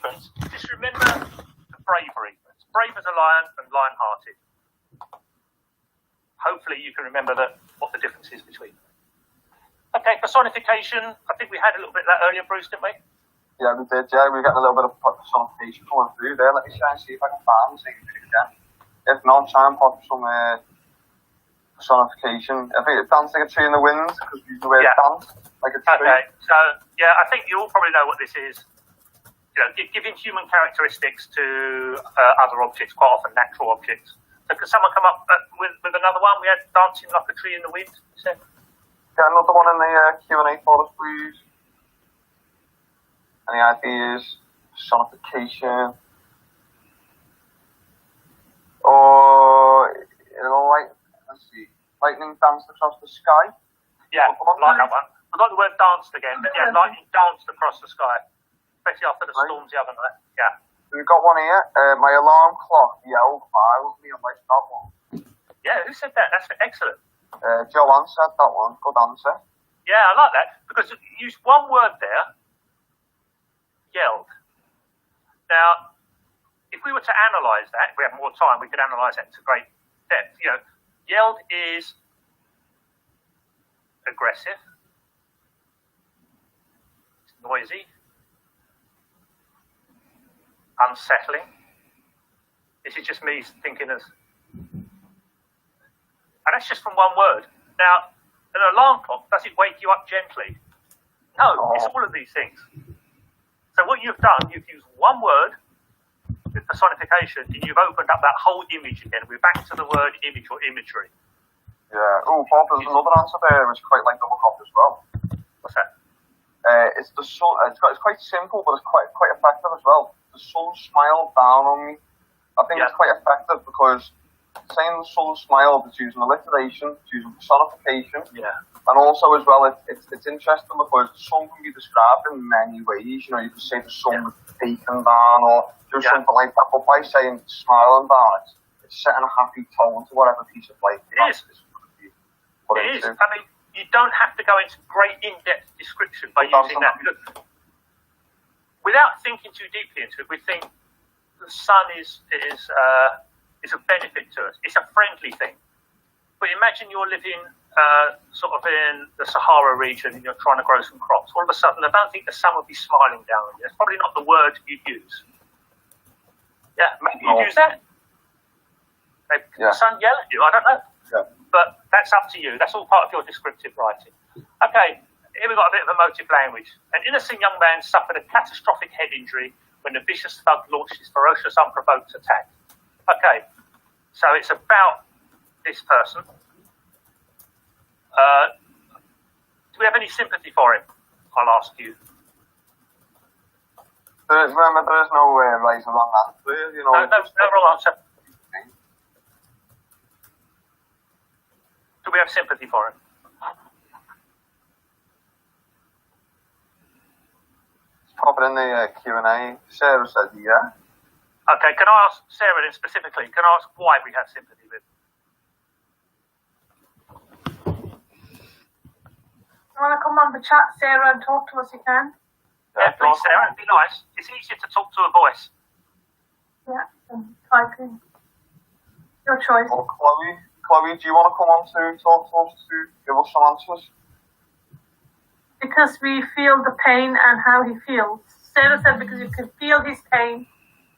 difference. Just remember the bravery. It's brave as a lion and lion-hearted. Hopefully you can remember what the difference is between them. Okay, personification. I think we had a little bit of that earlier, Bruce, didn't we? Yeah, we did, yeah. We've got a little bit of personification going through there. Let me try and see if I can find this again. If not, try and pop some personification. I think it dance like a tree in the wind, because we use the word dance, like a tree. Okay, so, yeah, I think you all probably know what this is. You know, giving human characteristics to other objects, quite often natural objects. So could someone come up with another one? We had dancing like a tree in the wind, you said? Yeah, another one in the Q&A for us, please. Any ideas? Personification. Or, let's see. Lightning danced across the sky. Yeah, like that one. I got the word danced again, but yeah, lightning danced across the sky. Especially after the storms the other night. Yeah. We've got one here. My alarm clock yelled violently on that one. Yeah, who said that? That's excellent. Joanne said that one. Good answer. Yeah, I like that. Because you used one word there. Yelled. Now, if we were to analyse that, if we have more time, we could analyse that to great depth. You know, yelled is aggressive. It's noisy. Unsettling. This is just me thinking as, and that's just from one word. Now, an alarm clock, does it wake you up gently? No, it's all of these things. So what you've done, you've used one word with personification, and you've opened up that whole image again. We're back to the word image or imagery. Yeah. Oh, Bob, there's another answer there. It's quite like double cop as well. What's that? It's the sun. It's quite simple, but it's quite effective as well. The sun smiled down on me. I think it's quite effective because saying the sun smiled is using alliteration, it's using personification. Yeah. And also as well, it's interesting because the sun can be described in many ways. You know, you can say the sun was taken down or do something like that. But by saying smiling down, it's setting a happy tone to whatever piece of life it is. It is. I mean, you don't have to go into great in-depth description by using that. Look, without thinking too deeply into it, we think the sun is a benefit to us. It's a friendly thing. But imagine you're living sort of in the Sahara region and you're trying to grow some crops. All of a sudden, I don't think the sun would be smiling down on you. It's probably not the word you'd use. Yeah, maybe you'd use that. Maybe the sun yell at you, I don't know. Yeah. But that's up to you. That's all part of your descriptive writing. Okay, here we've got a bit of emotive language. An innocent young man suffered a catastrophic head injury when a vicious thug launched his ferocious, unprovoked attack. Okay, so it's about this person. Do we have any sympathy for him? I'll ask you. Remember, there is no right or wrong answer. You know, no wrong answer. Do we have sympathy for him? Pop it in the Q&A. Sarah said yeah. Okay, can I ask Sarah then specifically, can I ask why we have sympathy with him? You want to come on the chat, Sarah, and talk to us, you can? Yeah, please, Sarah, it'd be nice. It's easier to talk to a voice. Yeah, and typing. Your choice. Or Chloe, do you want to come on to talk to us to give us some answers? Because we feel the pain and how he feels. Sarah said because you can feel his pain.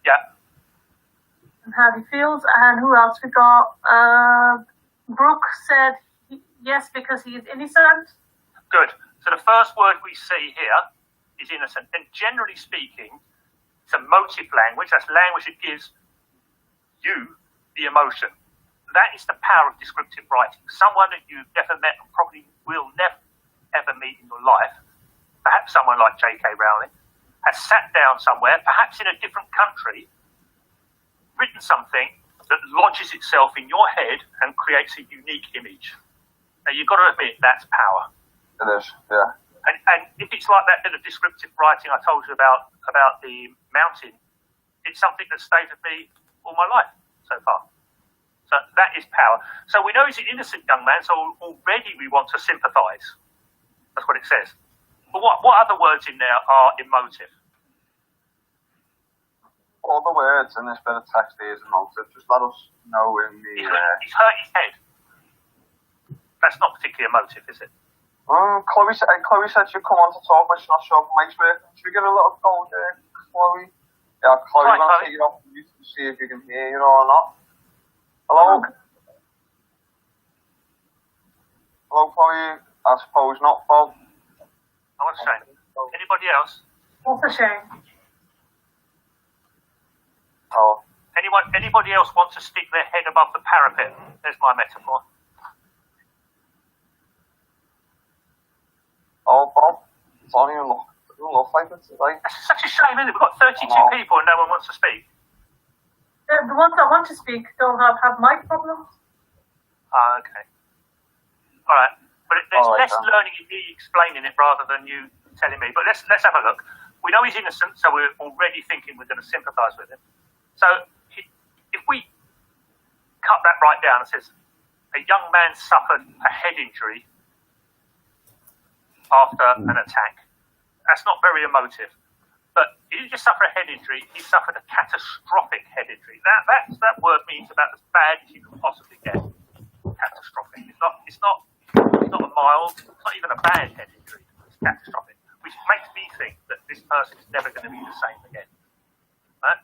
Yeah. And how he feels. And who else we got? Brooke said yes because he is innocent. Good. So the first word we see here is innocent. And generally speaking, it's emotive language. That's language that gives you the emotion. That is the power of descriptive writing. Someone that you've never met and probably will never ever meet in your life, perhaps someone like J.K. Rowling, has sat down somewhere, perhaps in a different country, written something that lodges itself in your head and creates a unique image. Now, you've got to admit that's power. It is, yeah. And if it's like that bit of descriptive writing I told you about the mountain, it's something that stayed with me all my life so far. So that is power. So we know he's an innocent young man, so already we want to sympathise. That's what it says. But what other words in there are emotive? all the words in this bit of text here is a motive. Just let us know in the... He's hurt his head. That's not particularly a motive, is it? Chloe said she'd come on to talk, but she's not sure if Mike's working. Should we give her a little go there, Chloe? Yeah, Chloe, Hi, I'll take you off mute to see if you can hear you or not. Hello? Hello, Chloe? I suppose not, Bob. Oh, what's a shame. Anybody else? What's a shame? Oh. Anybody else want to stick their head above the parapet? There's my metaphor. Oh, Bob. It's not even look like it today. That's such a shame, isn't it? We've got 32 people and no one wants to speak. The ones that want to speak don't have mic problems. Ah, okay. All right. But there's less learning in me explaining it rather than you telling me. But let's have a look. We know he's innocent, so we're already thinking we're going to sympathise with him. So if we cut that right down and says, a young man suffered a head injury after an attack. That's not very emotive. But he didn't just suffer a head injury, he suffered a catastrophic head injury. That word means about as bad as you can possibly get. Catastrophic. It's not a mild, it's not even a bad head injury. It's catastrophic. Which makes me think that this person is never going to be the same again. Right?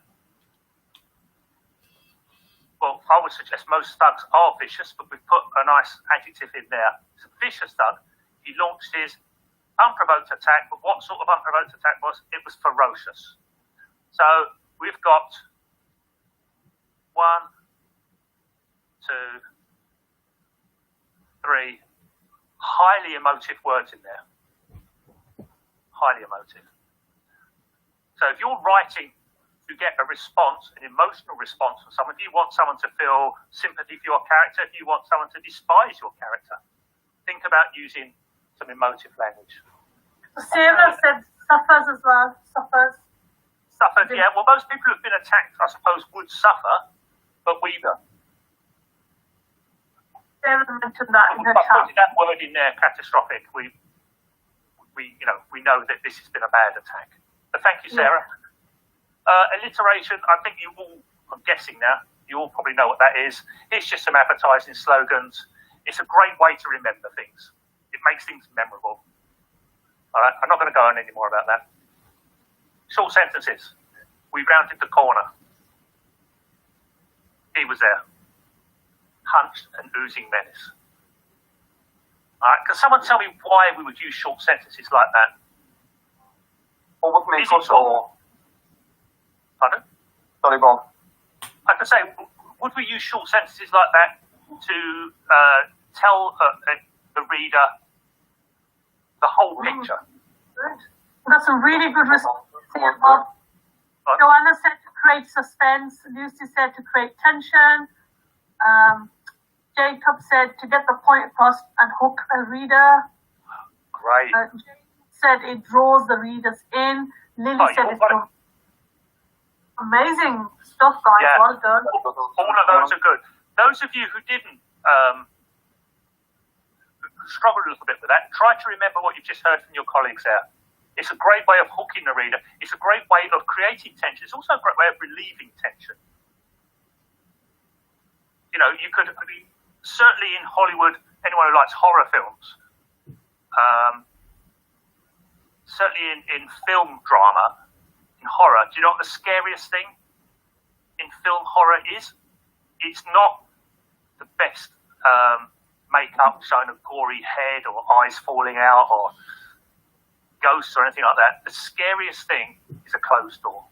Well, I would suggest most thugs are vicious, but we've put a nice adjective in there. It's a vicious thug. He launched his unprovoked attack, but what sort of unprovoked attack was? It was ferocious. So we've got 1, 2, 3 highly emotive words in there. Highly emotive. So if you're writing to get a response, an emotional response from someone, if you want someone to feel sympathy for your character, if you want someone to despise your character, think about using some emotive language. Sarah said suffers as well. Suffers. Suffered, yeah. Well, most people who've been attacked, I suppose, would suffer, but we Sarah mentioned that in her by chat. putting that word in there, catastrophic, we know that this has been a bad attack. But thank you, Sarah. Alliteration, I think you all, I'm guessing now, you all probably know what that is. It's just some advertising slogans. It's a great way to remember things. It makes things memorable. All right, I'm not going to go on any more about that. Short sentences. We rounded the corner. He was there. Hunched and oozing menace. All right, can someone tell me why we would use short sentences like that? What would make us all... Pardon? Sorry, Bob. I can say, would we use short sentences like that to tell the reader the whole picture? We've got some really good responses here, Bob. Joanna said to create suspense. Lucy said to create tension. Jacob said to get the point across and hook a reader. Great. Jane said it draws the readers in. Lily said it's amazing stuff, guys. Yeah. Well done. All of those are good. Those of you who didn't struggle a little bit with that, try to remember what you've just heard from your colleagues there. It's a great way of hooking the reader. It's a great way of creating tension. It's also a great way of relieving tension. You know, you could, certainly in Hollywood, anyone who likes horror films, certainly in film drama, in horror, do you know what the scariest thing in film horror is? It's not the best makeup showing a gory head or eyes falling out or ghosts or anything like that. The scariest thing is a closed door.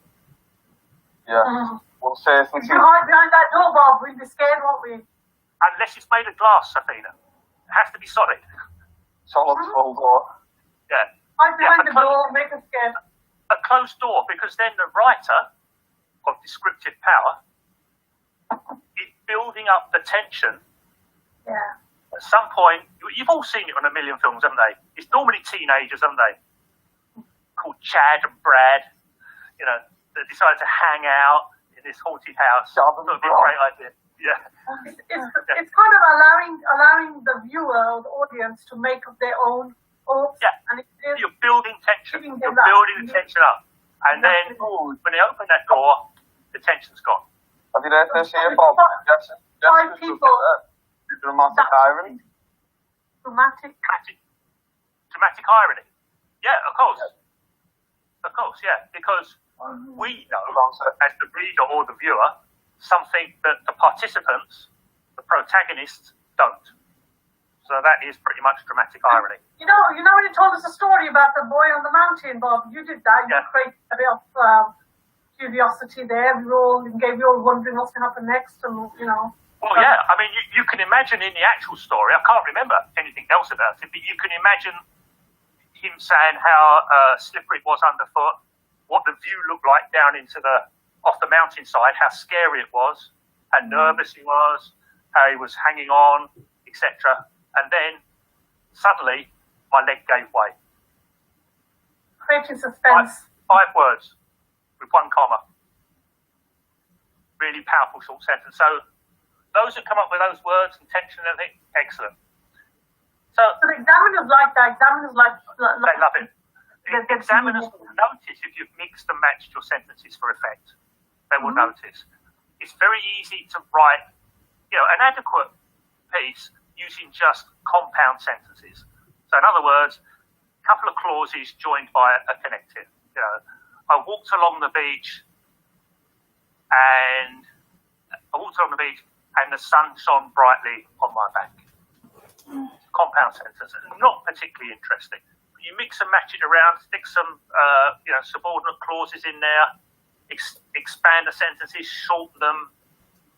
Yeah. Well, seriously. If you hide behind that door, Bob, we'd be scared, won't we? Unless it's made of glass, Safina. It has to be solid. Solid full door. Yeah. Hide behind the door, make us scared. A closed door, because then the writer of descriptive power is building up the tension. Yeah. At some point, you've all seen it on a million films, haven't they? It's normally teenagers, haven't they? Called Chad and Brad. You know, they decided to hang out in this haunted house. That would be a great idea. Yeah. It's kind of allowing the viewer or the audience to make up their own hopes. Yeah. And You're building tension. You're building the tension up. And then when they open that door, tension's gone. Have you read this here, Bob? Five people. Dramatic irony. Dramatic. Dramatic irony. Yeah, of course. Of course, yeah. Because we know, as the reader or the viewer, something that the participants, the protagonists, don't. So that is pretty much dramatic irony. You know when you told us a story about the boy on the mountain, Bob, you did that. You created a bit of curiosity there. We gave you all wondering what's going to happen next, and Well, yeah. I mean, you can imagine in the actual story. I can't remember anything else about it, but you can imagine him saying how slippery it was underfoot, what the view looked like down into off the mountainside, how scary it was, how nervous he was, how he was hanging on, etc. And then suddenly my leg gave way. creating suspense. Five words with one comma. Really powerful short sentence. So those that come up with those words, intention and everything, excellent. So the examiners like that. Examiners like they love it. Examiners will notice if you've mixed and matched your sentences for effect. They will notice. It's very easy to write, an adequate piece using just compound sentences. So in other words, a couple of clauses joined by a connective. I walked along the beach and the sun shone brightly on my back. Compound sentences, not particularly interesting. You mix and match it around, stick some, subordinate clauses in there, expand the sentences, shorten them,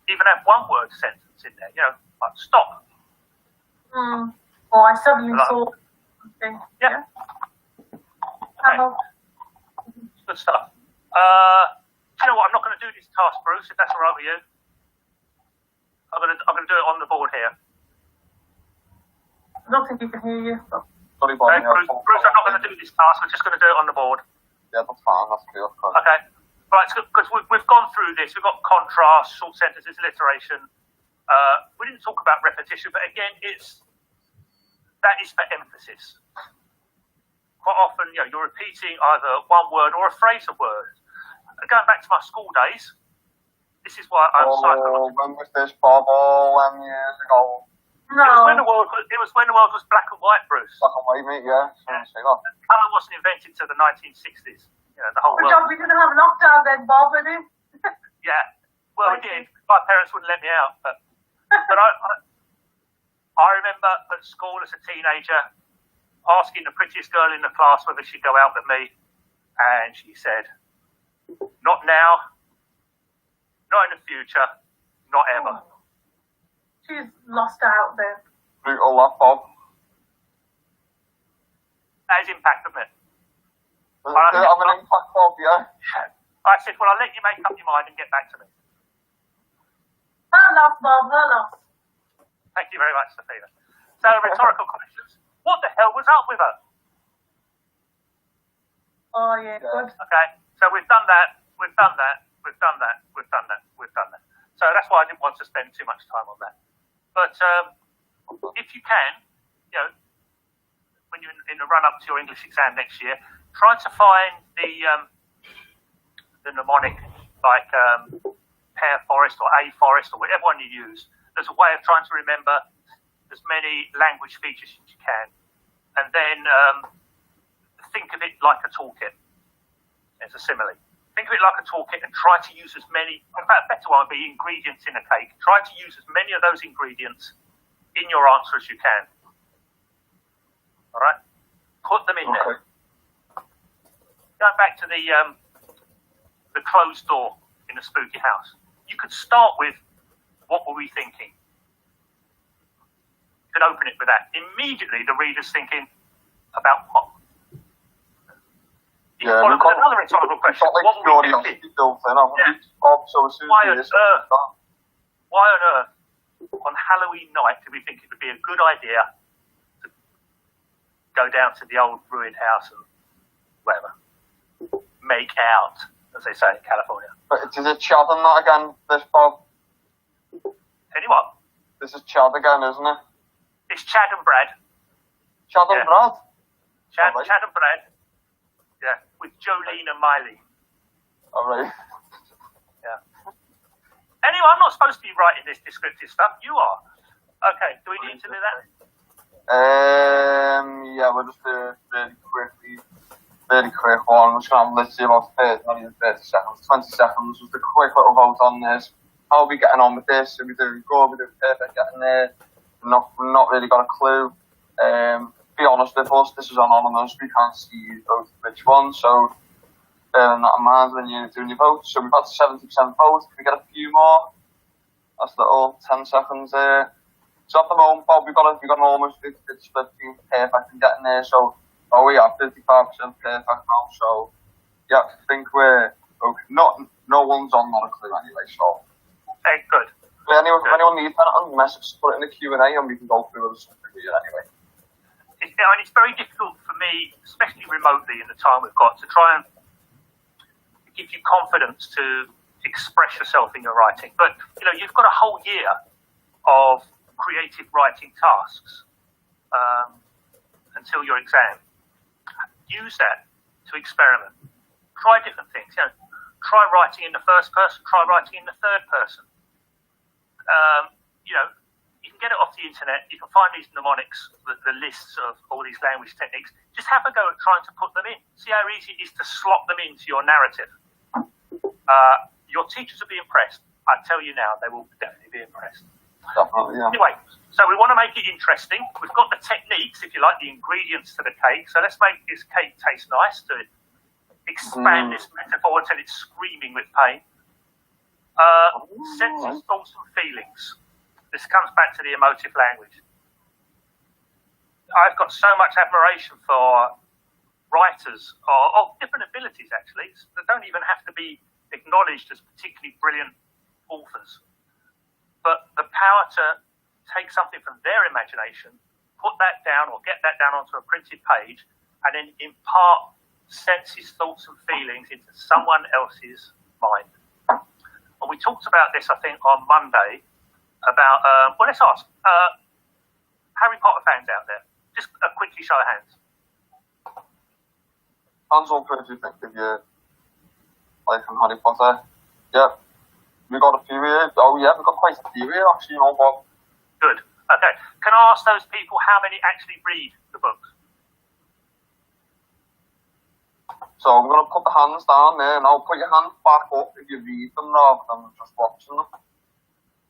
even have one-word sentence in there. Like stop. Oh, I suddenly saw something. Yeah. Okay. Good stuff. Do you know what? I'm not going to do this task, Bruce. If that's all right with you, I'm going to do it on the board here. I don't think you can hear you. Sorry, Bob. Okay, Bruce, I'm not going to do this task. I'm just going to do it on the board. Yeah, that's fine. That's clear. Okay. Right, because we've gone through this. We've got contrast, short sentences, alliteration. We didn't talk about repetition, but again, that is for emphasis. Quite often, you're repeating either one word or a phrase of words. Going back to my school days, this is why I'm psychologically. When was this, Bob? When years ago? No. It was when the world was black and white, Bruce. Black and white, mate, yeah. Colour wasn't invented till the 1960s. The whole Good world. job we didn't have lockdown then, Bob, did we? Yeah. Well, we did. My parents wouldn't let me out, but I remember at school as a teenager asking the prettiest girl in the class whether she'd go out with me, and she said, "Not now, not in the future, not ever." She's lost out there. Brutal, that, Bob. That has impacted me. Does it have an impact, Bob, yeah? I said, "Well, I'll let you make up your mind and get back to me." Her loss, Bob, her loss. Thank you very much, Sophia. So, rhetorical questions. What the hell was up with her? Oh, yeah, good. Okay, so we've done that. So that's why I didn't want to spend too much time on that. But if you can, when you're in the run-up to your English exam next year, try to find the mnemonic, like pair forest or a forest or whatever one you use. There's a way of trying to remember as many language features as you can. And then think of it like a toolkit. It's a simile. Think of it like a toolkit and try to use as many, in fact, a better one would be ingredients in a cake. Try to use as many of those ingredients in your answer as you can. All right? Put them in there. Going back to the closed door in a spooky house. You could start with, what were we thinking? You could open it with that. Immediately the reader's thinking, about what? You can follow with another rhetorical question. What were we thinking? Why on earth, on Halloween night, did we think it would be a good idea to go down to the old ruined house and whatever, make out, as they say in California? But is it Chad and that again, this, Bob? Anyone? This is Chad again, isn't it? It's Chad and Brad. Chad and Brad? Chad and Brad. Yeah, with Jolene and Miley. All right. Yeah. supposed to be writing this descriptive stuff. You are. Okay, do we need to do that? Yeah, we'll just do it really quick one. I'm just going to have literally about 30 seconds, 20 seconds. Just a quick little vote on this. How are we getting on with this? Are we doing good? Are we doing perfect getting there? We've not really got a clue. Be honest with us, this is anonymous. We can't see which one, so bear that in mind when you're doing your vote. So we've got 70% vote. Can we get a few more? That's a little 10 seconds there. So at the moment, Bob, we've got an almost 50 split between perfect and getting there. So, we are 55% perfect now. So, yeah, I think we're okay. No one's on, not a clue anyway. So, okay, good. If anyone needs anything, message, put it in the Q&A and we can go through it something here anyway. It's very difficult for me, especially remotely in the time we've got, to try and give you confidence to express yourself in your writing. But, you've got a whole year of creative writing tasks until your exam. Use that to experiment. Try different things. Try writing in the first person. Try writing in the third person. You can get it off the internet. You can find these mnemonics, the lists of all these language techniques. Just have a go at trying to put them in. See how easy it is to slot them into your narrative. Your teachers will be impressed. I tell you now, they will definitely be impressed. Yeah. Anyway, so we want to make it interesting. We've got the techniques, if you like, the ingredients to the cake. So let's make this cake taste nice, to expand this metaphor until it's screaming with pain. Senses, thoughts and feelings. This comes back to the emotive language. I've got so much admiration for writers of different abilities, actually, that don't even have to be acknowledged as particularly brilliant authors. But the power to take something from their imagination, put that down or get that down onto a printed page, and then impart senses, thoughts and feelings into someone else's mind. And we talked about this, I think, on Monday, about, let's ask, Harry Potter fans out there, just a quickly show of hands. Hands up if you think of your life in Harry Potter. Yeah. We've got a few here. Oh, yeah, we've got quite a few here, actually, Bob. Good. Okay. Can I ask those people how many actually read the books? So I'm going to put the hands down there, and I'll put your hands back up if you read them rather than just watching them.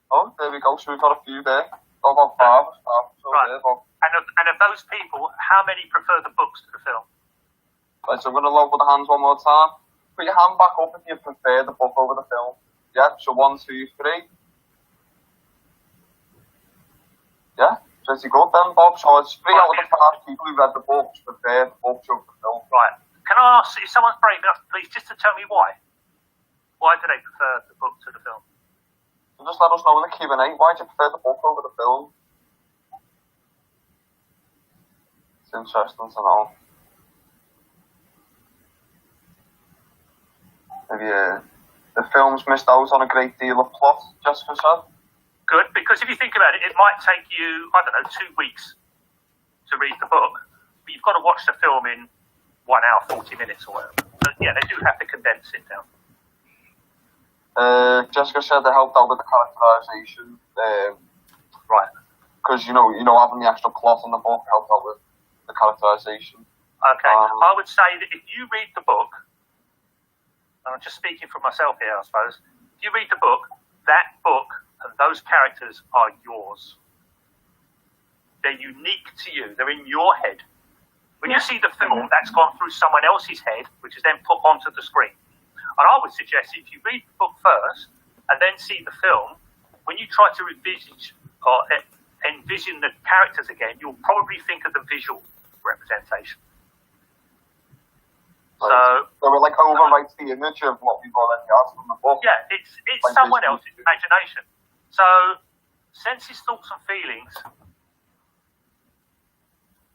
Oh, there we go. So we've got a few there. Got about five. Right. There, Bob. And of those people, how many prefer the books to the film? Right, so I'm going to lower the hands one more time. Put your hand back up if you prefer the book over the film. Yeah, so 1, 2, 3. Yeah, pretty good then, Bob. So it's 3 out of the 5 people who read the books prefer the books over the film. Right. Can I ask, if someone's brave enough, please, just to tell me why? Why do they prefer the book to the film? So just let us know in the Q&A, why do you prefer the book over the film? It's interesting to know. Maybe the film's missed out on a great deal of plot, Jessica said. Good, because if you think about it, it might take you, 2 weeks to read the book, but you've got to watch the film in 1 hour, 40 minutes or whatever. So, yeah, they do have to condense it down. Jessica said they helped out with the characterisation. Right. Because, having the extra plot in the book helped out with the characterisation. Okay. I would say that if you read the book, and I'm just speaking for myself here, I suppose, if you read the book, that book and those characters are yours. They're unique to you. They're in your head. When you see the film, that's gone through someone else's head, which is then put onto the screen. And I would suggest if you read the book first and then see the film, when you try to envision the characters again, you'll probably think of the visual representation. So we're like overwrites the image of what we've already asked from the book. Yeah, it's like someone else's imagination. So senses, thoughts and feelings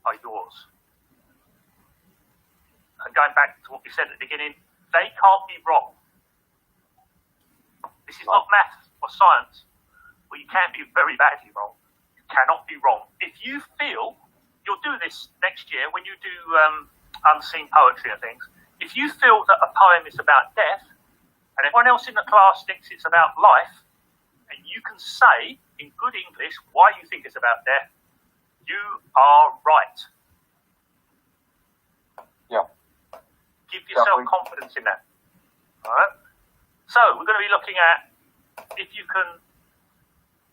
are yours. And going back to what we said at the beginning, they can't be wrong. This is not maths or science, where you can be very badly wrong. You cannot be wrong. If you feel, you'll do this next year when you do unseen poetry and things. If you feel that a poem is about death, and everyone else in the class thinks it's about life, and you can say in good English why you think it's about death, you are right. Yeah. Give yourself confidence in that. All right? So we're going to be looking at if you can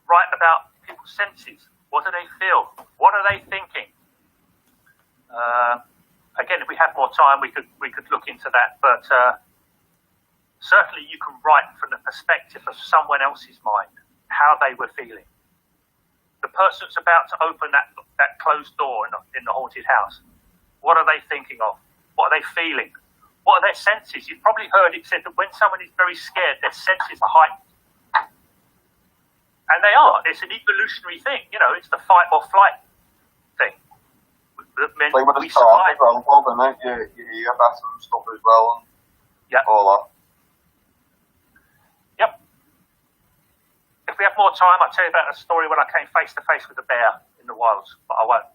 write about people's senses. What do they feel? What are they thinking? Again, if we had more time, we could look into that. But certainly you can write from the perspective of someone else's mind, how they were feeling. The person that's about to open that closed door in the haunted house, what are they thinking of? What are they feeling? What are their senses? You've probably heard it said that when someone is very scared, their senses are heightened. And they are. It's an evolutionary thing. You know, it's the fight or flight thing. Like when it's dark as well, don't it? You hear that and stuff as well. And yeah. all that. Yep. If we have more time, I'll tell you about a story when I came face to face with a bear in the wilds, but I won't.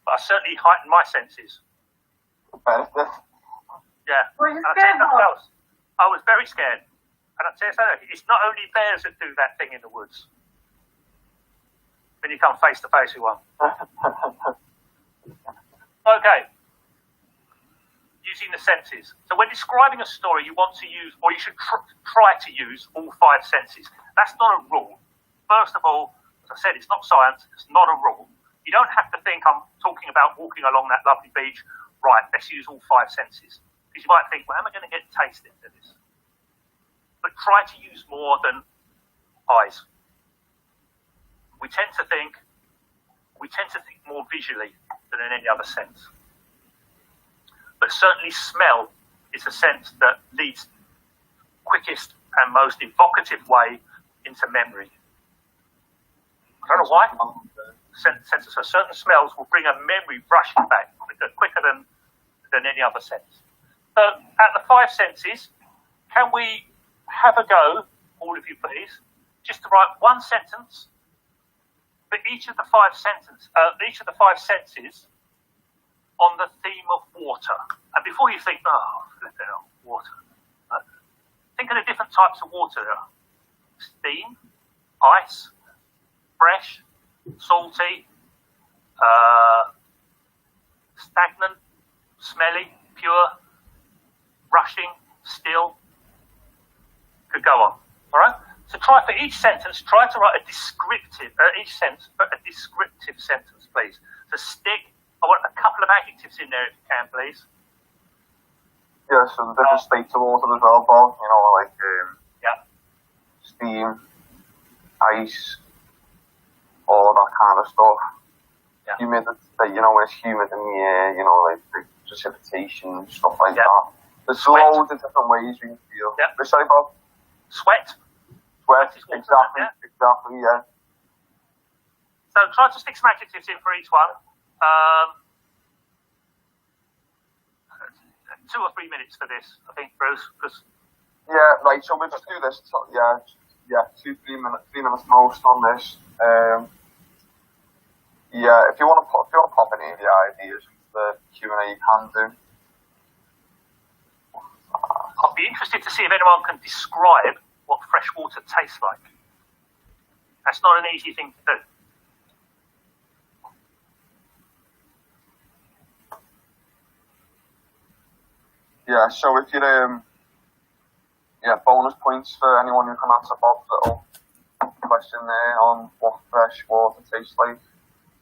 But I certainly heightened my senses. Yeah. Were you and scared? I was very scared. And I'll tell you something, it's not only bears that do that thing in the woods. When you come face to face with one. Okay. Using the senses. So when describing a story, you want to use, or you should try to use all 5 senses. That's not a rule. First of all, as I said, it's not science. It's not a rule. You don't have to think I'm talking about walking along that lovely beach. Right, let's use all 5 senses. Because you might think, well, am I going to get taste into this? But try to use more than eyes. We tend to think more visually than in any other sense. But certainly smell is a sense that leads quickest and most evocative way into memory. I don't know why. Senses, so certain smells will bring a memory rushing back quicker than any other sense. So at the 5 senses, can we have a go, all of you please, just to write one sentence for each of the 5 senses on the theme of water. And before you think, flipping hell, water. Think of the different types of water there are. Steam, ice, fresh, salty, stagnant, smelly, pure, rushing, still. Could go on. All right? So try for each sentence, try to write a descriptive, each sentence, put a descriptive sentence, please. So stick, I want a couple of adjectives in there if you can, please. Yeah, so the different states of water as well, Bob. You know, like steam, ice, all of that kind of stuff. Yeah. Humidity, you know, when it's humid in the air, you know, like the precipitation, stuff like that. There's loads of different ways we can feel. Yeah. Sorry, Bob? Sweat, exactly, yeah. So try to stick some adjectives in for each one. 2 or 3 minutes for this, I think, Bruce. Cause yeah, right. So we'll just do this. 2, 3 minutes most on this. Yeah, if you want to pop any of the ideas into the Q&A, you can do. I'd be interested to see if anyone can describe what fresh water tastes like. That's not an easy thing to do. Yeah, so if you bonus points for anyone who can answer Bob's little question there on what fresh water tastes like.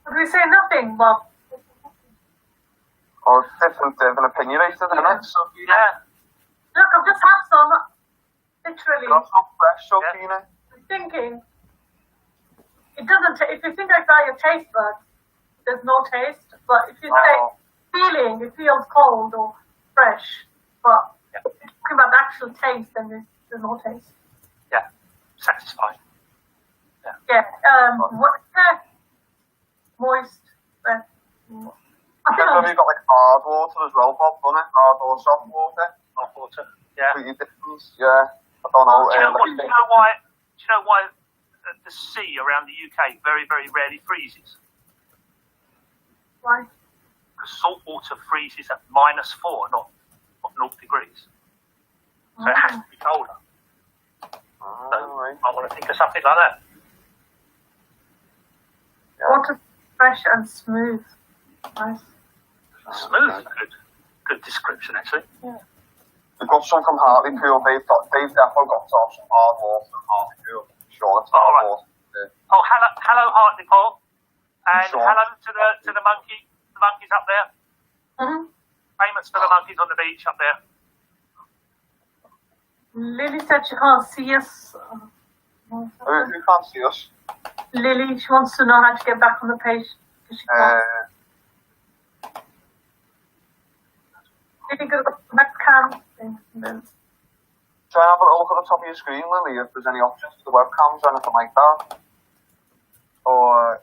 Did we say nothing, Bob? Or different opinionated, isn't it? So, yeah. Look, I've just had some. Literally. That's not fresh, Sophina. I'm thinking, it doesn't, if you think about your taste buds, there's no taste. But if you say feeling, it feels cold or fresh. But if you're talking about the actual taste, then there's no taste. Yeah. Satisfying. Yeah. Moist. I think you've got like hard water as well, Bob, don't it? Hard or soft water. Soft water. Yeah. Pretty different. Yeah. I don't know. Do you know why the sea around the UK very, very rarely freezes? Why? Because salt water freezes at -4, not 0 degrees. So it has to be colder. So I want to think of something like that. Water, fresh and smooth. Nice. Smooth, good description actually. Yeah. We've got some from Hartlepool. They've definitely got to have some hard water from Hartlepool. Sure, it's hard water. Oh, hello, Hartlepool, and Sure. hello to the monkeys up there. Mm-hmm. Famous for the monkeys on the beach up there. Lily said she can't see us. Who can't see us? Lily, she wants to know how to get back on the page. She can't. Lily, go to the webcam thing. Try and have a look at the top of your screen, Lily, if there's any options for the webcams or anything like that. Or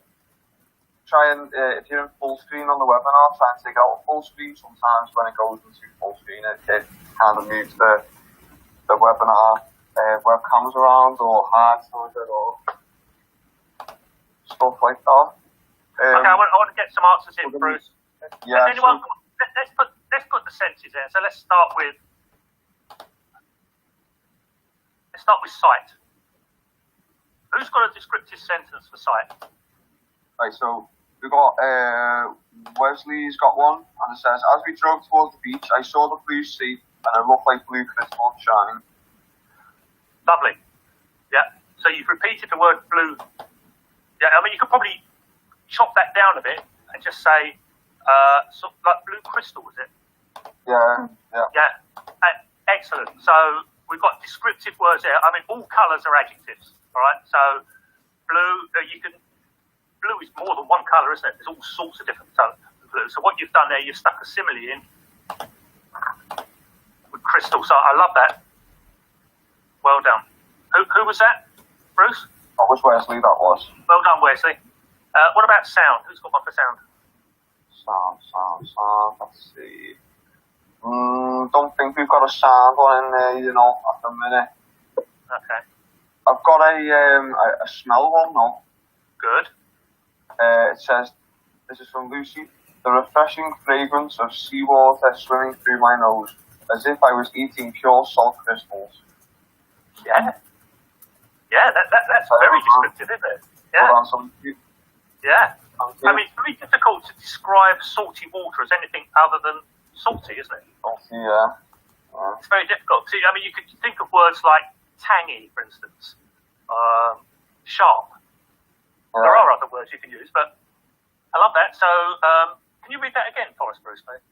try and, if you're in full screen on the webinar, try and take it out of full screen. Sometimes when it goes into full screen, it kind of moves the webinar webcams around or hearts or stuff like that. Okay, I want to get some answers in, Bruce. Yeah. Has anyone, let's put the senses there. So let's start with sight. Who's got a descriptive sentence for sight? Right, so we've got Wesley's got one, and it says, "As we drove towards the beach, I saw the blue sea, and it looked like blue crystal shining." Lovely. Yeah. So you've repeated the word blue. Yeah. I mean, you could probably chop that down a bit and just say, sort of like blue crystal, was it? Yeah. Yeah. Excellent. So we've got descriptive words there. I mean, all colours are adjectives. All right. So blue, blue is more than one colour, isn't it? There's all sorts of different colours of blue. So what you've done there, you've stuck a simile in with crystal. So I love that. Well done. Who was that? Bruce? That was Wesley, that was. Well done, Wesley. What about sound? Who's got one for sound? Sound. Let's see. Don't think we've got a sound one in there, at the minute. Okay. I've got a smell one now. Good. It says, this is from Lucy, "The refreshing fragrance of seawater swimming through my nose, as if I was eating pure salt crystals." Yeah. Yeah, that's very descriptive, isn't it? Yeah. Hold on, something. Yeah. I mean, it's very difficult to describe salty water as anything other than salty, isn't it? Salty, yeah. It's very difficult. See, I mean, you could think of words like tangy, for instance, sharp. Yeah. There are other words you can use, but I love that. So, can you read that again for us, Bruce, please?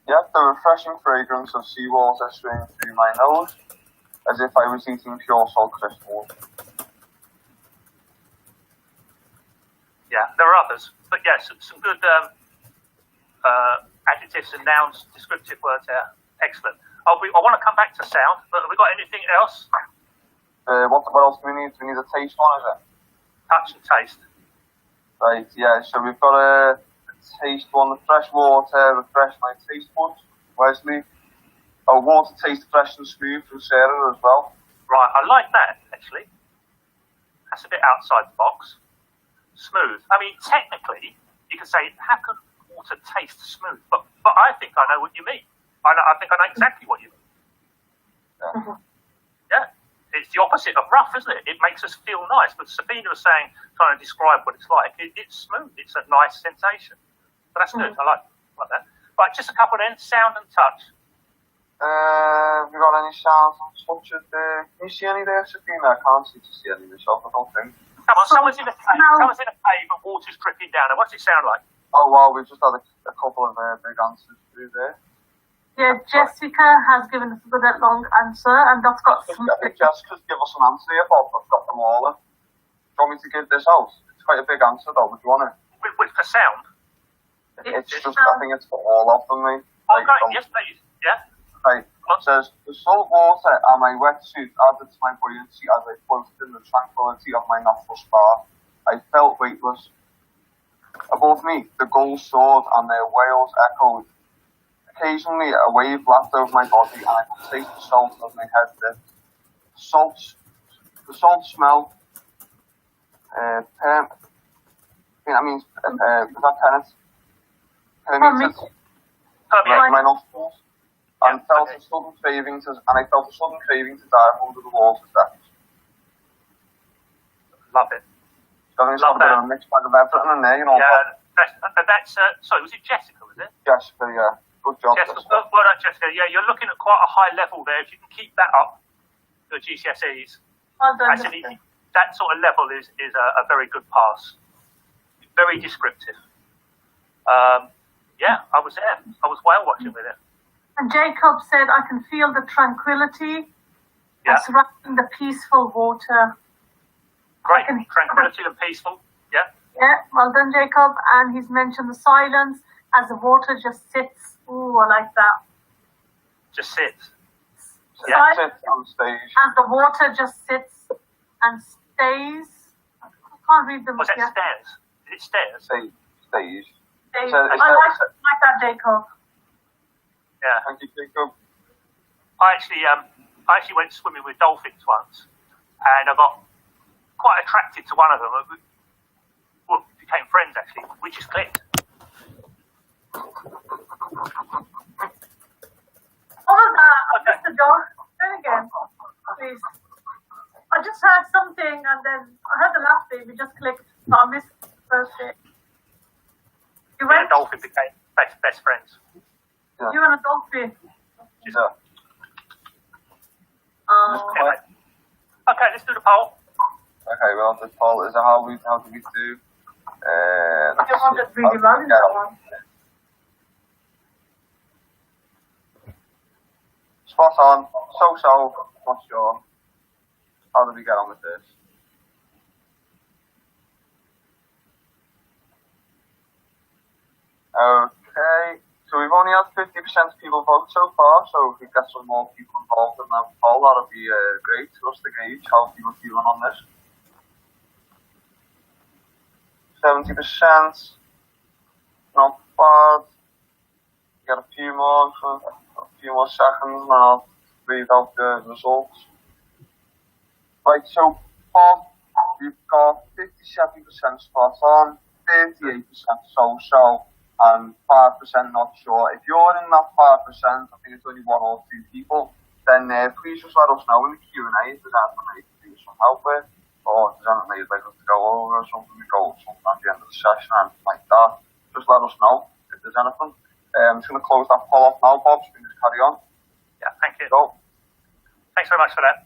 Yep, "The refreshing fragrance of seawater swimming through my nose, as if I was eating pure salt crystals." Yeah, there are others, but yes, some good adjectives and nouns, descriptive words there. Excellent. I want to come back to sound, but have we got anything else? What else do we need? Do we need a taste one, is it? Touch and taste. Right, yeah, so we've got a taste one, the fresh water, refresh my taste buds, Wesley. Oh, water tastes fresh and smooth from Sarah as well. Right, I like that, actually. That's a bit outside the box. Smooth. I mean, technically, you can say, how can water taste smooth? But I think I know what you mean. I think I know exactly what you mean. Yeah. Yeah. It's the opposite of rough, isn't it? It makes us feel nice. But Sabina was saying, trying to describe what it's like, it's smooth. It's a nice sensation. But that's good. I like that. Right, just a couple then. Sound and touch. Have we got any sounds and touch of the... Can you see any there, Sabina? I can't seem to see any myself, I don't think. Come on, someone's in a cave and water's dripping down. And what's it sound like? Oh, wow, we've just had a couple of big answers through there. Yeah, Jessica has given us a good long answer, and that's got some... I think Jessica's give us an answer here, Bob. I've got them all in. Do you want me to give this out? It's quite a big answer, though. Would you want it? With for sound? It's just, I think it's for all of them, mate. Oh, great. Yes, please. Yeah. Right. It says, "The salt water and my wetsuit added to my buoyancy as I floated in the tranquility of my natural spa. I felt weightless. Above me, the gulls soared and their wails echoed. Occasionally, a wave lapped over my body and I could taste the salt as my head dipped. The salt smell, is that penance? Permeated my nostrils. And I felt a sudden craving to dive under the water's depths." Love it. So So I think it's Love got a bit that. of a mix bag of everything in there, you know. Yeah, that's sorry, was it Jessica, was it? Jessica, yeah. Good job, Jessica, Jessica. well done, Jessica. Yeah, you're looking at quite a high level there. If you can keep that up, your GCSEs, Well done. actually, that sort of level is a very good pass. Very descriptive. Yeah, I was there. I was whale watching with it. And Jacob said, I can feel the tranquility surrounding the peaceful water. Great. Tranquility and peaceful. Yeah. Yeah, well done, Jacob. And he's mentioned the silence as the water just sits. Ooh, I like that. Just sits. Yeah. Silence Sit on stage. as the water just sits and stays. I can't read them. Was that stairs? Is it stairs? Stage. Stays. So, I like that, Jacob. Yeah. Thank you, Jacob. I actually went swimming with dolphins once, and I got quite attracted to one of them. Well, we became friends actually. We just clicked. What was that? Mr. John, say it again, please. I just heard something and then I heard the last bit. We just clicked. So I missed the first bit. You Me and went. a dolphin became best friends. Yeah. You and a dolphin. Yeah. Anyway. Okay, let's do the poll. Okay, well, the poll is how do we do? You wanted really well in that one. Spot on. So, not sure. How do we get on with this? Okay, so we've only had 50% of people vote so far, so if we get some more people involved in that poll, that would be great for us to gauge how people are feeling on this. 70%, not bad. Get a few more seconds, and I'll read out the results. Right, so Bob, you've got 57% spot on, 38% so-so, and 5% not sure. If you're in that 5%, I think it's only one or two people, then please just let us know in the Q&A if there's anything that you can do some help with, or if there's anything that you'd like us to go over, or something we go over something at the end of the session, or anything like that. Just let us know if there's anything. I'm just going to close that poll off now, Bob, so we can just carry on. Yeah, thank you. Go. Thanks very much for that.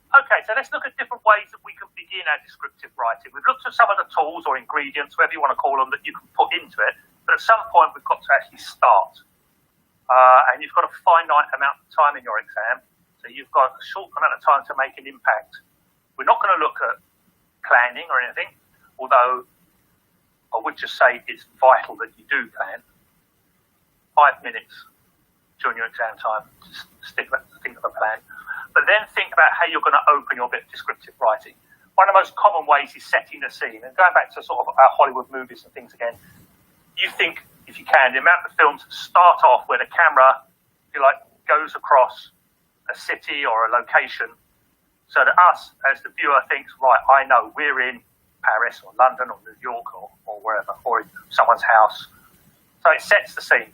Okay, so let's look at different ways that we can begin our descriptive writing. We've looked at some of the tools or ingredients, whatever you want to call them, that you can put into it. But at some point, we've got to actually start. And you've got a finite amount of time in your exam. So you've got a short amount of time to make an impact. We're not going to look at planning or anything, although I would just say it's vital that you do plan. 5 minutes during your exam time to think of a plan. But then think about how you're going to open your bit of descriptive writing. One of the most common ways is setting the scene. And going back to sort of our Hollywood movies and things again, you think, if you can, the amount of films start off where the camera, if you like, goes across a city or a location, so that us, as the viewer, thinks, right, I know we're in Paris or London or New York or wherever, or in someone's house. So it sets the scene.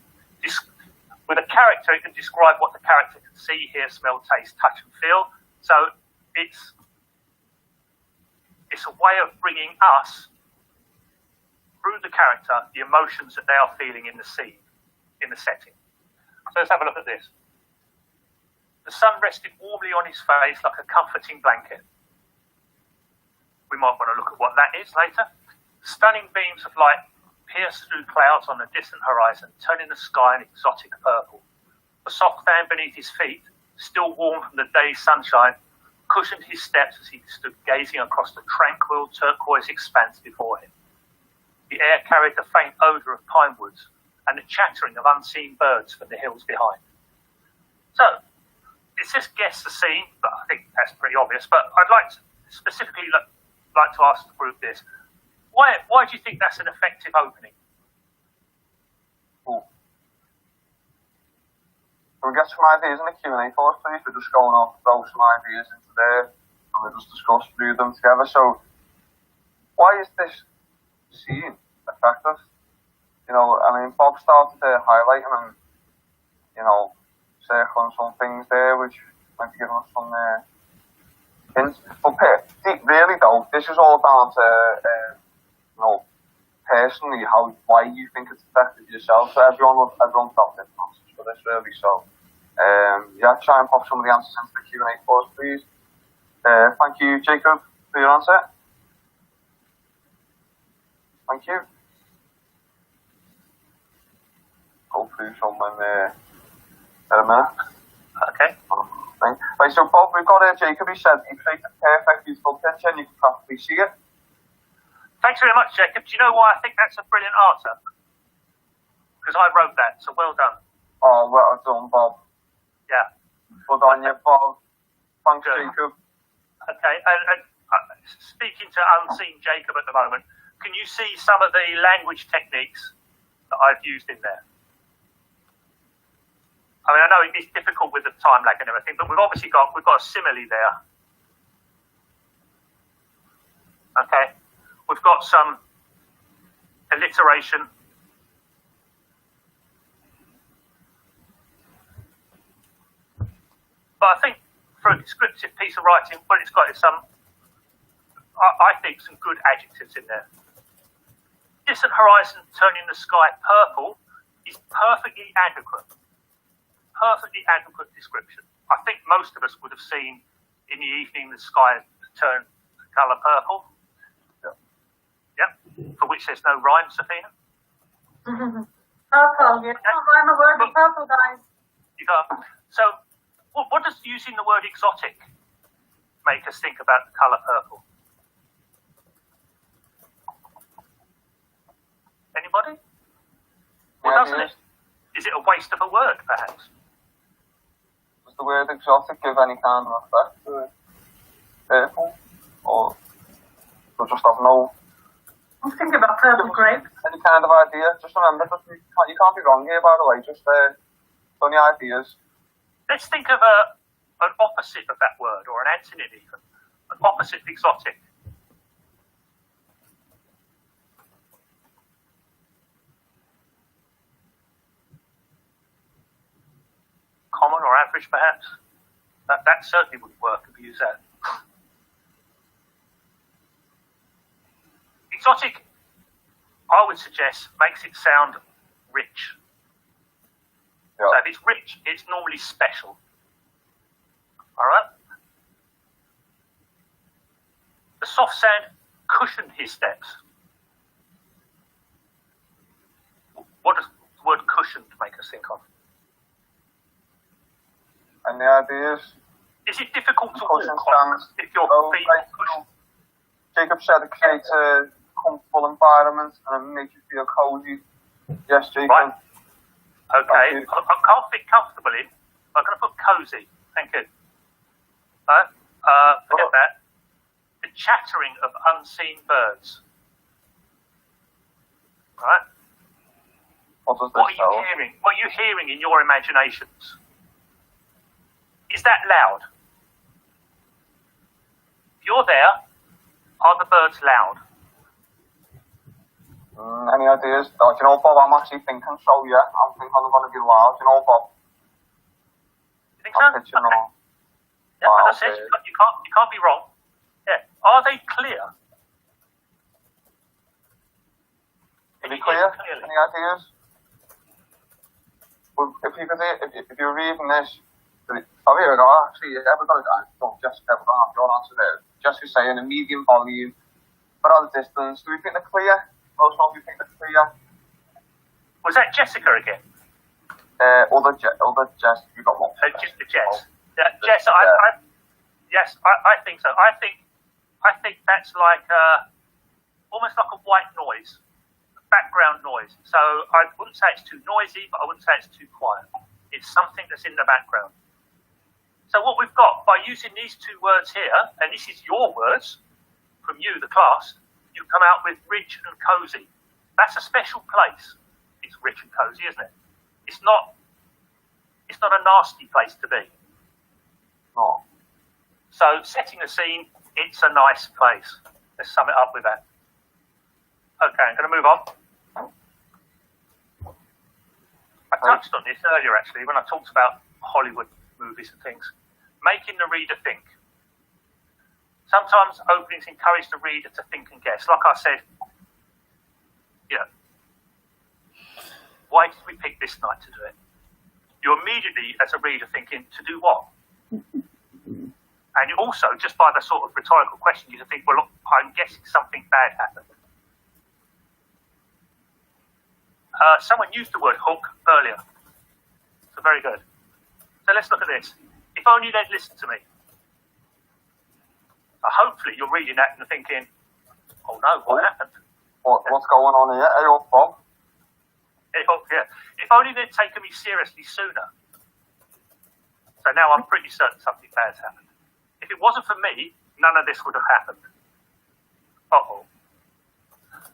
With a character, it can describe what the character can see, hear, smell, taste, touch, and feel. So it's a way of bringing us, through the character, the emotions that they are feeling in the scene, in the setting. So let's have a look at this. The sun rested warmly on his face like a comforting blanket. We might want to look at what that is later. Stunning beams of light pierced through clouds on the distant horizon, turning the sky an exotic purple. The soft fan beneath his feet, still warm from the day's sunshine, cushioned his steps as he stood gazing across the tranquil turquoise expanse before him. The air carried the faint odour of pine woods and the chattering of unseen birds from the hills behind. So, it says guess the scene, but I think that's pretty obvious. But I'd like to specifically like to ask the group this. Why do you think that's an effective opening? Cool. Can we get some ideas in the Q&A for us, please? We're just going off, throw some ideas into there, and we'll just discuss through them together. So, why is this scene effective? You know, I mean, Bob started highlighting and, you know, circling some things there, which might be giving us some hints. But really though, this is all down to, you know, personally, why you think it's affected yourself. So everyone's got different answers for this, really. So, yeah, try and pop some of the answers into the Q&A for us, please. Thank you, Jacob, for your answer. Thank you. Go through some in a minute. Okay. Right, so Bob, we've got Jacob. He said he created a perfect, beautiful picture, and you can practically see it. Thanks very much, Jacob. Do you know why I think that's a brilliant answer? Because I wrote that, so well done. Oh, well done, Bob. Yeah. Well done, you, Bob. Thanks, Good. Jacob. Okay, and speaking to unseen Jacob at the moment, can you see some of the language techniques that I've used in there? I mean, I know it's difficult with the time lag and everything, but we've got a simile there. Okay, we've got some alliteration. But I think for a descriptive piece of writing, what it's got is I think some good adjectives in there. Distant horizon turning the sky purple is perfectly adequate. Perfectly adequate description. I think most of us would have seen in the evening the sky turn the colour purple. Yeah. Yep. For which there's no rhyme, Safina. Purple, you can't rhyme a word with purple, guys. You got. So, what does using the word exotic make us think about the colour purple? Anybody? Well, doesn't it? Is it a waste of a word, perhaps? Does the word exotic give any kind of effect to it? Purple? Or just have no... I'm thinking about purple grapes. Any kind of idea? Just remember, you can't be wrong here, by the way. Just funny ideas. Let's think of an opposite of that word, or an antonym even. An opposite of exotic. Common or average, perhaps. That certainly wouldn't work if we use that. Exotic, I would suggest, makes it sound rich. Yeah. So if it's rich, it's normally special. All right? The soft sand cushioned his steps. What does the word cushioned make us think of? Any ideas? Is it difficult to Cushion walk on stands. if your feet Right. are cushioned? Jacob said it creates a comfortable environment and it makes you feel cozy. Yes, Jacob. Right. Okay. I can't fit comfortable in. I'm going to put cozy. Thank you. Forget that. The chattering of unseen birds. Right? What does What this are you tell? hearing? What are you hearing in your imaginations? Is that loud? If you're there, are the birds loud? Any ideas? Oh, do you know, Bob, I'm actually thinking so, yeah. I'm thinking I'm going to be loud. Do you know, Bob? You think so? I'm pitching Okay. on. Yeah, Wow, as I said, okay. you can't be wrong. Yeah. Are they clear? Is Can it you hear clear? them clearly? Any ideas? Well, if you're reading this, oh, here we go. Actually, yeah, we've got it. Don't Jessica, we're going to have your answer there. Jessica's saying a medium volume, but at a distance. Do we think they're clear? Most of you think they're clear? Was that Jessica again? Other Jess, we've got one. Just the Jess. Jess, I think so. I think that's like almost like a white noise, background noise. So I wouldn't say it's too noisy, but I wouldn't say it's too quiet. It's something that's in the background. So what we've got, by using these two words here, and this is your words, from you, the class, you come out with rich and cosy. That's a special place. It's rich and cosy, isn't it? It's not a nasty place to be. No. So setting a scene, it's a nice place. Let's sum it up with that. Okay, I'm going to move on. I touched on this earlier, actually, when I talked about Hollywood movies and things. Making the reader think. Sometimes openings encourage the reader to think and guess. Like I said, why did we pick this night to do it? You're immediately, as a reader, thinking, to do what? And you also, just by the sort of rhetorical question, you can think, well, look, I'm guessing something bad happened. Someone used the word hook earlier. So very good. So let's look at this. If only they'd listened to me. Hopefully you're reading that and thinking, oh no, what happened? What's going on here? Hey, up, Bob. Hey, hook, yeah. If only they'd taken me seriously sooner. So now I'm pretty certain something bad's happened. If it wasn't for me, none of this would have happened. Uh-oh.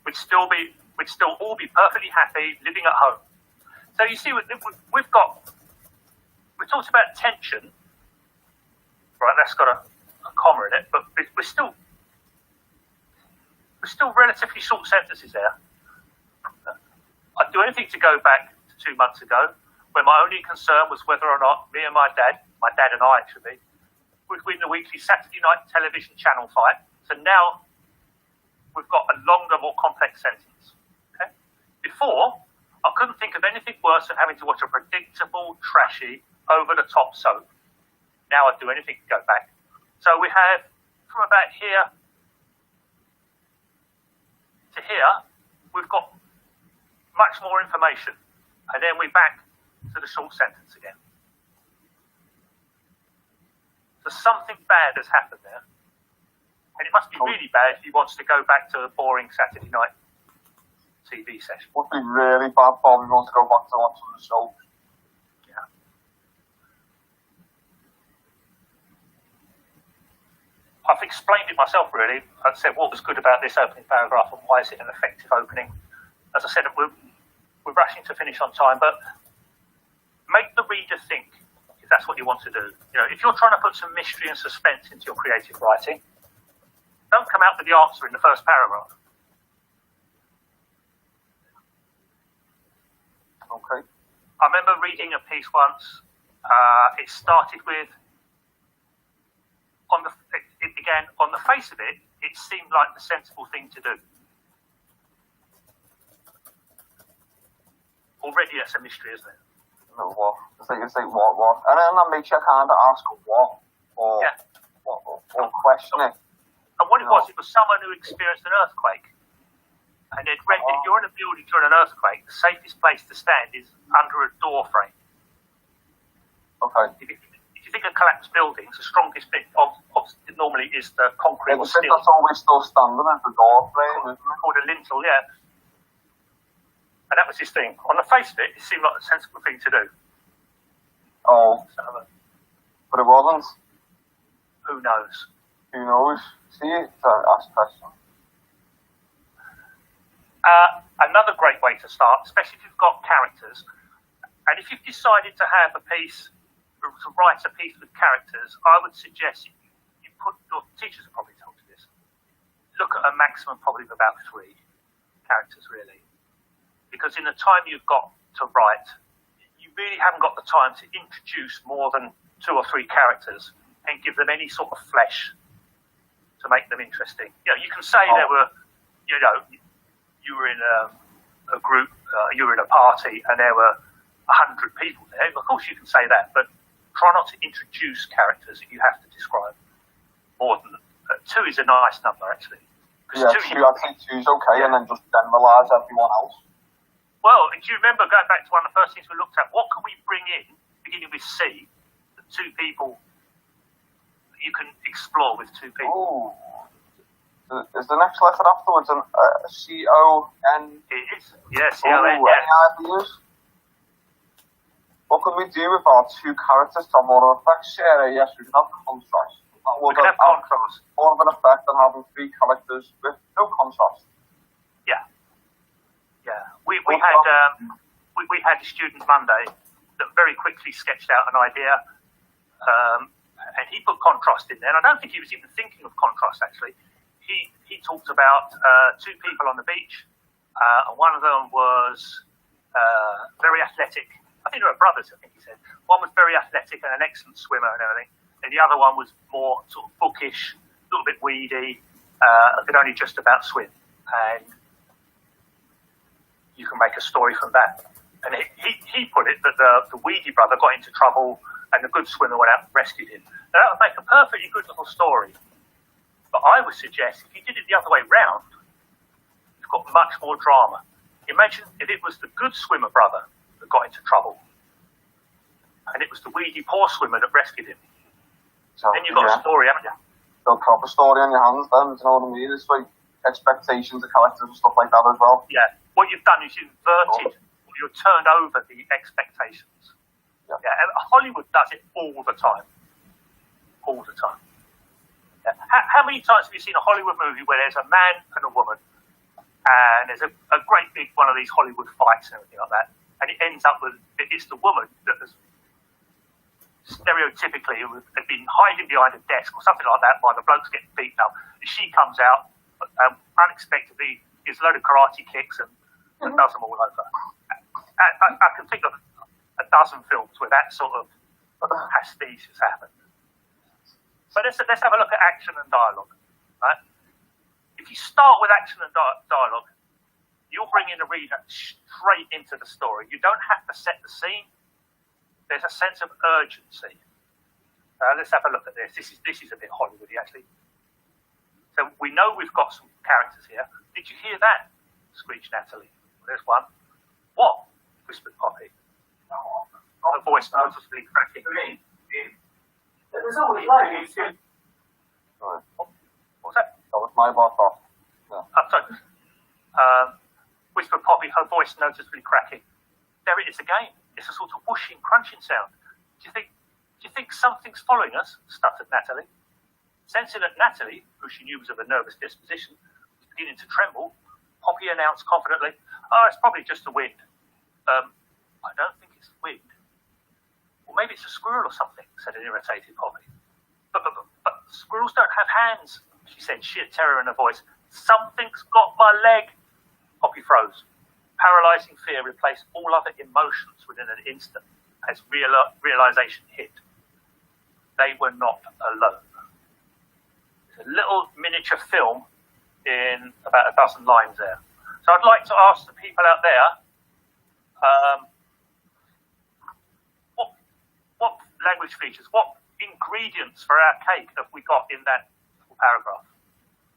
We'd still all be perfectly happy living at home. So you see, we've talked about tension. Right, that's got a comma in it, but we're still relatively short sentences there. I'd do anything to go back to 2 months ago, when my only concern was whether or not me and my dad and I actually, would win the weekly Saturday night television channel fight. So now we've got a longer, more complex sentence. Okay? Before, I couldn't think of anything worse than having to watch a predictable, trashy, over-the-top soap. Now I'd do anything to go back. So we have, from about here to here, we've got much more information. And then we're back to the short sentence again. So something bad has happened there. And it must be really bad if he wants to go back to a boring Saturday night TV session. Would be really bad, Bob. He wants to go back to watching the show. Yeah. I've explained it myself, really. I've said what was good about this opening paragraph and why is it an effective opening. As I said, we're rushing to finish on time, but make the reader think, if that's what you want to do. If you're trying to put some mystery and suspense into your creative writing, don't come out with the answer in the first paragraph. Okay. I remember reading a piece once. It started with, on the face of it, it seemed like the sensible thing to do. Already that's a mystery, isn't it? No, what? It's like what? And then that makes you kind of ask what, or question it. And what it was someone who experienced an earthquake. And they'd read that if you're in a building during an earthquake, the safest place to stand is under a door frame. Okay. If you think of collapsed buildings, the strongest bit normally is the concrete or steel. That's always still standing at the door frame, isn't it? Called a lintel, yeah. And that was his thing. On the face of it, it seemed like a sensible thing to do. Oh. But it wasn't. Who knows? Who knows? See, that's a question. Another great way to start, especially if you've got characters, and if you've decided to have a piece, to write a piece with characters, I would suggest you put, your teachers have probably told you this, look at a maximum probably of about 3 characters, really. Because in the time you've got to write, you really haven't got the time to introduce more than 2 or 3 characters and give them any sort of flesh to make them interesting. You can say there were, you were in a group, you were in a party, and there were 100 people there. Of course, you can say that, but try not to introduce characters that you have to describe more than 2 is a nice number, actually. Yeah, 2, I think 2 is okay, and then just generalise everyone else. Well, do you remember going back to one of the first things we looked at? What can we bring in, beginning with C, the 2 people that you can explore with 2 people? Ooh. Is the next letter afterwards an C-O-N? It is. Yes, C-O-N, Any ideas? What can we do with our 2 characters to have more effects? Yes, we can have contrast. We can have contrast. More of an effect than having 3 characters with no contrast. Yeah. Yeah. We had a student Monday that very quickly sketched out an idea, and he put contrast in there. And I don't think he was even thinking of contrast, actually. He talked about 2 people on the beach, and one of them was very athletic. I think they were brothers, I think he said. One was very athletic and an excellent swimmer and everything, and the other one was more sort of bookish little bit weedy, could only just about swim, and you can make a story from that. And he put it that the weedy brother got into trouble and the good swimmer went out and rescued him. Now that would make a perfectly good little story. But I would suggest if you did it the other way round, you've got much more drama. Imagine if it was the good swimmer brother that got into trouble and it was the weedy poor swimmer that rescued him. So then you've got a story, haven't you? Got a proper story on your hands then, you know what I mean? It's like expectations of characters and stuff like that as well. Yeah. What you've done is you've inverted, you've turned over the expectations. Yeah. And Hollywood does it all the time. All the time. Yeah. How many times have you seen a Hollywood movie where there's a man and a woman and there's a great big one of these Hollywood fights and everything like that, and it ends up with, it's the woman that has stereotypically had been hiding behind a desk or something like that while the bloke's getting beaten up, and she comes out unexpectedly, gives a load of karate kicks and does them all over. I can think of a dozen films where that sort of pastiche has happened. So let's have a look at action and dialogue. Right? If you start with action and dialogue, you'll bring in the reader straight into the story. You don't have to set the scene. There's a sense of urgency. Let's have a look at this. This is a bit Hollywoody, actually. So we know we've got some characters here. Did you hear that? Screeched Natalie. There's one. What? Whispered Poppy. Her voice noticeably cracking. There's always like What's that? That was my boss off. Yeah. I'm sorry. Whispered Poppy, her voice noticeably cracking. There it is again. It's a sort of whooshing, crunching sound. Do you think something's following us? Stuttered Natalie. Sensing that Natalie, who she knew was of a nervous disposition, was beginning to tremble, Poppy announced confidently, "Oh, it's probably just the wind." I don't think it's the wind. Well, maybe it's a squirrel or something, said an irritated Poppy. But squirrels don't have hands, she said, sheer terror in her voice. Something's got my leg. Poppy froze. Paralysing fear replaced all other emotions within an instant as realisation hit. They were not alone. It's a little miniature film in about a dozen lines there. So I'd like to ask the people out there, what language features, what ingredients for our cake have we got in that little paragraph?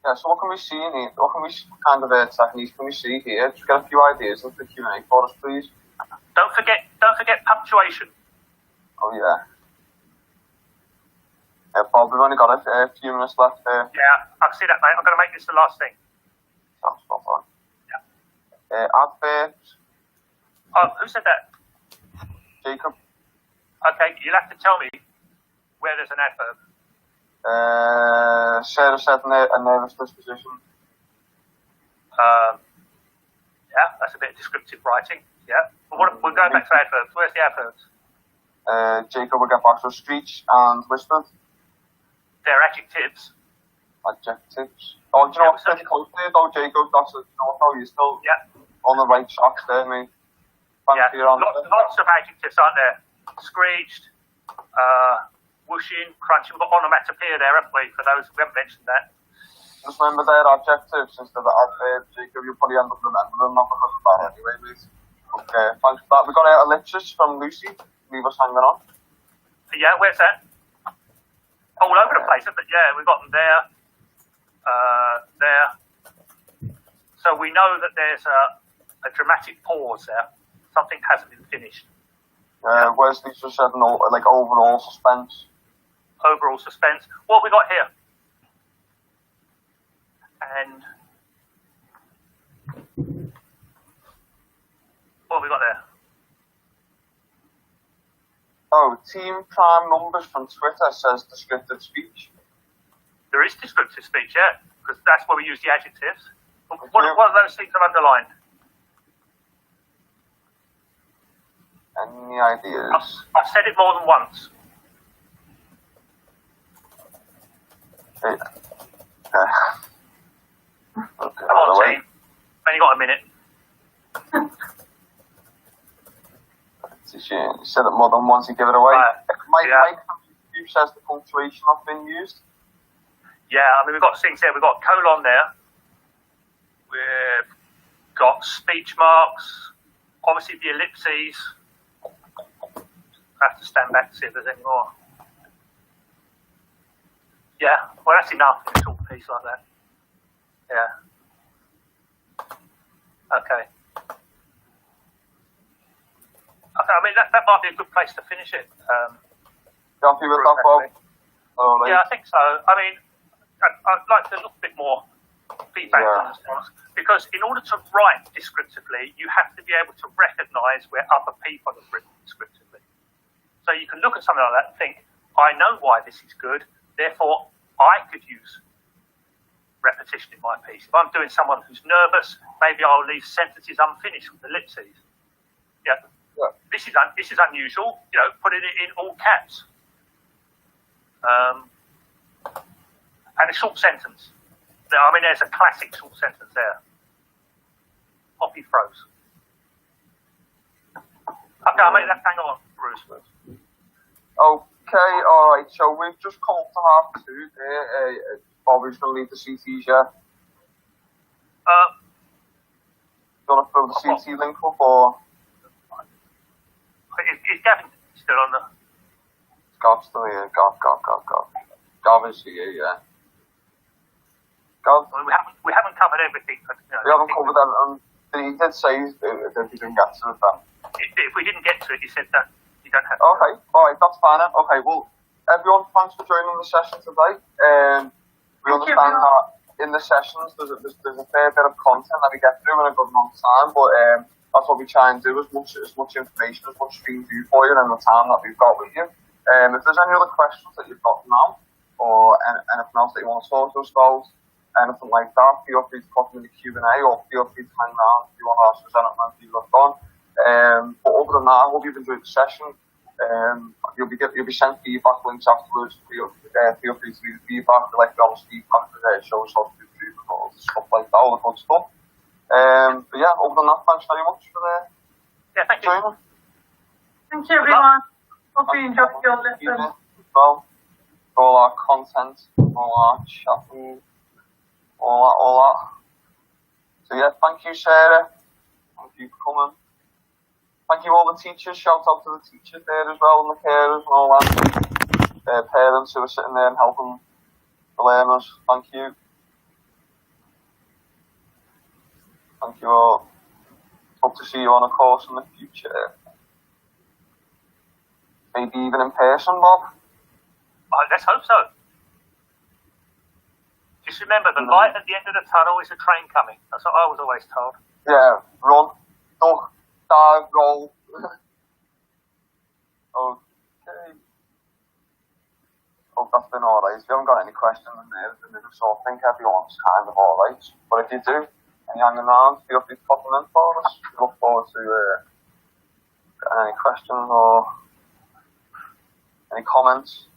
Yeah, so what can we see in here? What can we kind of techniques can we see here? Just get a few ideas into the Q&A for us, please. Don't forget punctuation. Oh yeah. Bob, we've only got a few minutes left here. Yeah, I can see that, mate. I'm going to make this the last thing. That's spot on. Yeah. Adverbs. Oh, who said that? Jacob. Okay, you'll have to tell me where there's an adverb. Sarah said a nervous disposition. Yeah, that's a bit of descriptive writing. Yeah. But we're going back to adverbs. Where's the adverbs? Jacob will get back to screech and whispered. They're adjectives. Adjectives. Oh, do you know what's pretty close there though, Jacob? That's a, you know, you're still on the right tracks there, mate. Yeah, lots of adjectives, aren't there? Screeched, whooshing, crunching. We've got onomatopoeia there, haven't we? For those who haven't mentioned that. Just remember their adjectives instead of adverbs, Jacob. You'll probably end up remembering them, not because of that anyway, mate. Okay, thanks for that. We've got ellipsis from Lucy. Leave us hanging on. Yeah, where's that? All over the place, isn't it? Yeah, we've got them there. There. So we know that there's a dramatic pause there. Something hasn't been finished. Wesley just said no, like overall suspense. Overall suspense. What have we got here? And what have we got there? Oh, Team Prime Numbers from Twitter says descriptive speech. There is descriptive speech, yeah, because that's where we use the adjectives. What are those things I've underlined? Any ideas? I've said it more than once. Okay. Okay. Come on, team. Only got a minute. It's a shame. You said it more than once, you give it away. Mike says the punctuation has been used. Yeah, I mean, we've got things there. We've got colon there. We've got speech marks. Obviously, the ellipses. I have to stand back to see if there's any more. Yeah, well, that's enough in a short piece like that. Yeah. Okay. Okay, I mean, that might be a good place to finish it. You happy with that, Bob? Right. Yeah, I think so. I mean, I'd like to look a bit more feedback on this one, because in order to write descriptively, you have to be able to recognise where other people have written descriptively. So you can look at something like that and think, I know why this is good, therefore I could use repetition in my piece. If I'm doing someone who's nervous, maybe I'll leave sentences unfinished with ellipses. Yeah. This is unusual. You know, put it in all caps. And a short sentence. I mean, there's a classic short sentence there. Poppy froze. Okay, I'll make that hang on, Bruce. Okay, alright, so we've just come up to half two there. Bobby's going to leave the CTs, yeah? Do you want to throw the CT link up, or? Is Gavin still on the... Gav's still here, Gav. Gav is here, yeah. Gav? Well, we haven't covered everything. But, you know, we haven't covered that, and he did say that he didn't get to it then. If we didn't get to it, he said that you don't have to. Okay, alright, that's fine then. Okay, well, everyone, thanks for joining the session today. We understand that in the sessions there's a fair bit of content that we get through in a good amount of time, but that's what we try and do, as much information, as much stream view for you in the time that we've got with you. If there's any other questions that you've got now, or anything else that you want to talk to us about, anything like that, feel free to pop in the Q&A, or feel free to hang around if you want to ask us anything that you've got on. But other than that, I hope you've enjoyed the session. You'll be sent feedback links afterwards. Feel free to leave feedback, like the honest feedback, show us how to do calls, stuff like that, all the good stuff. But yeah, other than that, thanks very much for thank you. joining. Thank you, everyone. Hope you enjoyed your lesson. Well, all our content, all our chatting, all that. So yeah, thank you, Sarah. Thank you for coming. Thank you all the teachers. Shout out to the teachers there as well, and the carers and all that. Parents who are sitting there and helping the learners. Thank you. Thank you all. Hope to see you on a course in the future. Maybe even in person, Bob. Let's hope so. Just remember, the light at the end of the tunnel is a train coming. That's what I was always told. Yeah, run, duck, dive, roll. Okay. Hope that's been alright. If you haven't got any questions in there, so I think everyone's kind of alright. But if you do, and you're hanging around, feel free to pop them in for us. We look forward to getting any questions or any comments.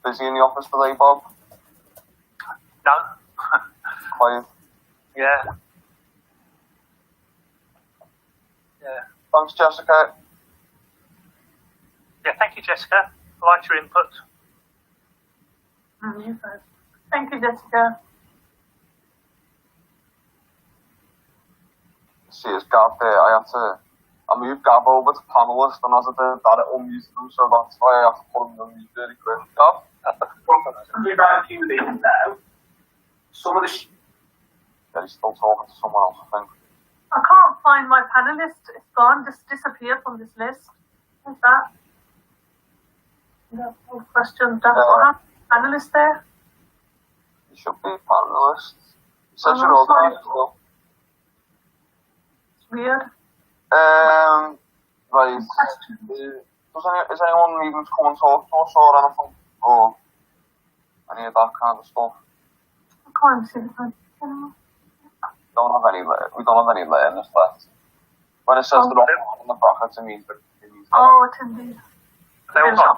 Busy in the office today, Bob? No. Quiet? Yeah. Thanks, Jessica. Yeah, thank you, Jessica. I liked your input. Thank you, Jessica. See, it's Gav there. I moved Gav over to panelist, and as I did that, it unmuted them, so that's why I have to put him on mute really quick. Gav? We've had a few things now. Some of the... Yeah, he's still talking to someone else, I think. I can't find my panelist. It's gone, just disappeared from this list. What's that? No question. That's what happened. Panelist there? He should be a panelist. He said Oh, you're all sorry. right still. It's weird. Right. Is anyone needing to come and talk to us or anything? Or any of that kind of stuff? I can't see the panelist. We don't have any learners left. When it says they're all on the brackets, it means that it means attendees. They all gone?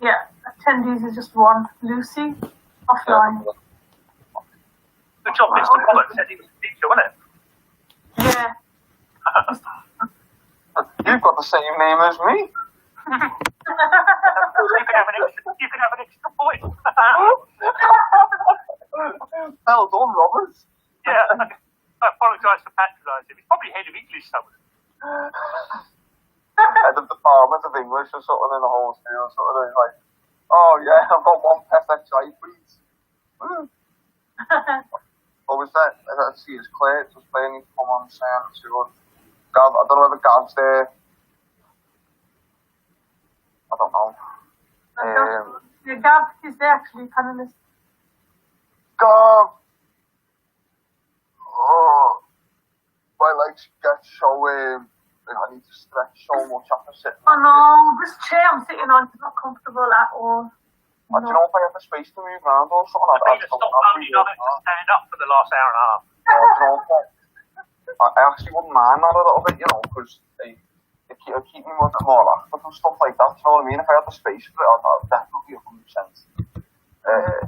Yeah, attendees is just one. Lucy, offline. Good job, Mr. Pollock said he was a teacher, wasn't it? Yeah. You've got the same name as me. You can have an extra point. Well done, Robert. Yeah. I apologise for patronising him. He's probably head of English somewhere. Head of Department of English or something in the whole school. Sort of like, oh yeah, I've got one SXI, please. What was that? Let's see, it's Claire just playing come on saying to us. God, I don't know whether God's there. I don't know. Yeah, Gav is there actually, panelist. God! Oh, my legs get so, I need to stretch so much after sitting. Oh no, this chair I'm sitting on is not comfortable at all. Do you know if I have the space to move around or something? I think stop holding on it to stand up for the last hour and a half. I actually wouldn't mind that a little bit, you know, because they keep me a bit more active and stuff like that, you know what I mean? If I had the space for it, I'd definitely 100%.